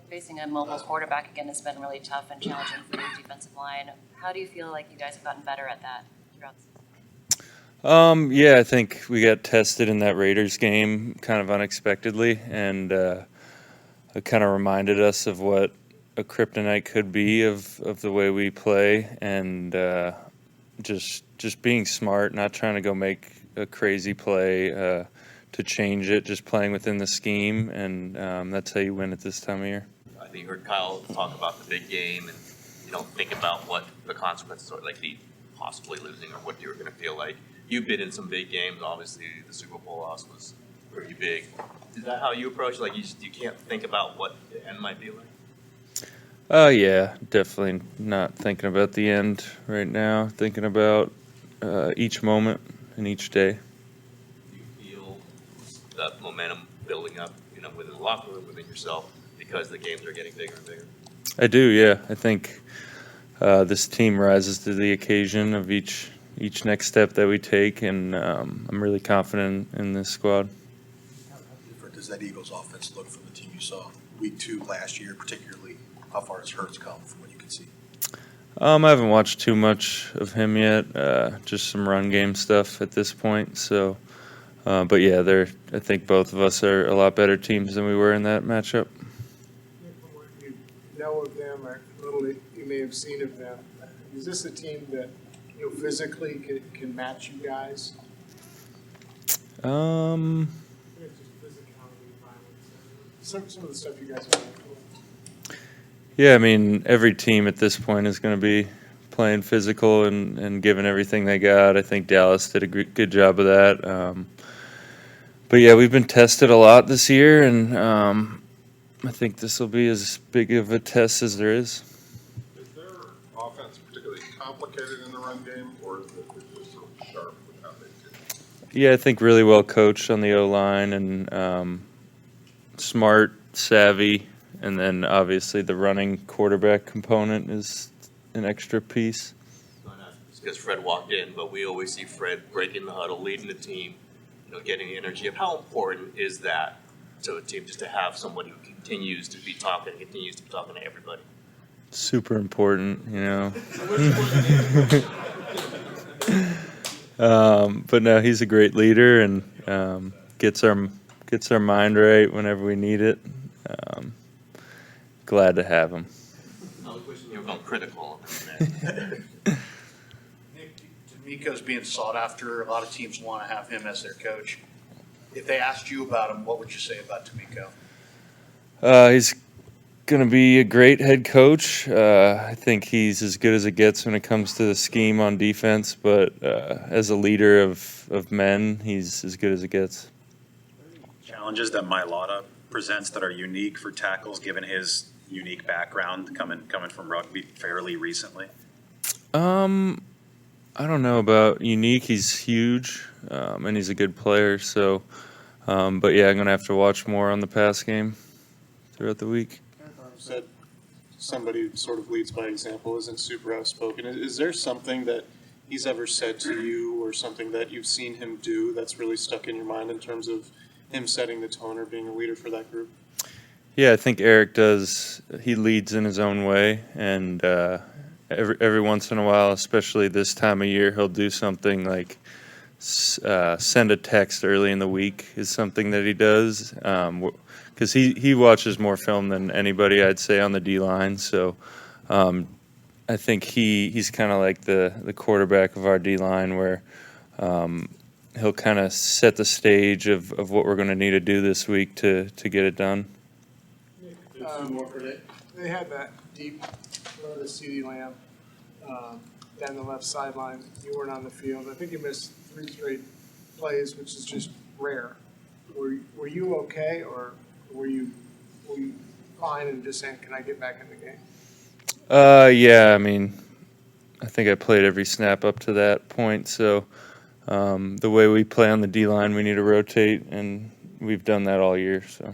Facing a mobile quarterback again has been really tough and challenging for your defensive line. How do you feel like you guys have gotten better at that throughout the season? Yeah, I think we got tested in that Raiders game kind of unexpectedly, and it kind of reminded us of what a kryptonite could be of the way we play, and just being smart, not trying to go make a crazy play to change it, just playing within the scheme, and that's how you win at this time of year. I think you heard Kyle talk about the big game, and you don't think about what the consequences are, like the possibly losing or what you're going to feel like. You've been in some big games. Obviously, the Super Bowl loss was pretty big. Is that how you approach it? Like you can't think about what the end might be like? Yeah, definitely not thinking about the end right now. Thinking about each moment and each day. Do you feel that momentum building up, within the locker room, within yourself, because the games are getting bigger and bigger? I do, yeah. I think this team rises to the occasion of each next step that we take, and I'm really confident in this squad. How different does that Eagles offense look from the team you saw week 2 last year, particularly how far has Hurts come from what you can see? I haven't watched too much of him yet, just some run game stuff at this point. So, but yeah, I think both of us are a lot better teams than we were in that matchup. From what you know of them or little you may have seen of them, is this a team that physically can match you guys? Um, It's just physicality, violence, some of the stuff you guys have done. Yeah, I mean, every team at this point is going to be playing physical and giving everything they got. I think Dallas did a good job of that. But yeah, we've been tested a lot this year, and I think this will be as big of a test as there is. Is their offense particularly complicated in the run game, or is it just sort of sharp with how they do? Yeah, I think really well coached on the O-line and smart, savvy, and then obviously the running quarterback component is an extra piece. It's because Fred walked in, but we always see Fred breaking the huddle, leading the team, getting the energy. How important is that to a team, just to have someone who continues to be talking to everybody? Super important, But no, he's a great leader and gets our mind right whenever we need it. Glad to have him. I was wishing you were going critical of him. Nick, DeMeco's being sought after. A lot of teams want to have him as their coach. If they asked you about him, what would you say about DeMeco? He's going to be a great head coach. I think he's as good as it gets when it comes to the scheme on defense, but as a leader of men, he's as good as it gets. Challenges that Mailata presents that are unique for tackles, given his unique background coming from rugby fairly recently? I don't know about unique. He's huge, and he's a good player. So, but yeah, I'm gonna have to watch more on the pass game throughout the week. Said somebody who sort of leads by example, isn't super outspoken. Is there something that he's ever said to you, or something that you've seen him do that's really stuck in your mind in terms of him setting the tone or being a leader for that group? Yeah, I think Eric does. He leads in his own way, and every once in a while, especially this time of year, he'll do something like send a text early in the week is something that he does, because he watches more film than anybody, I'd say, on the D-line. So I think he's kind of like the quarterback of our D-line, where he'll kind of set the stage of what we're going to need to do this week to get it done. They had that deep throw to CeeDee Lamb down the left sideline. You weren't on the field. I think you missed 3 straight plays, which is just rare. Were you okay, or were you fine and just saying, "Can I get back in the game"? Yeah, I mean, I think I played every snap up to that point. So the way we play on the D-line, we need to rotate, and we've done that all year. So.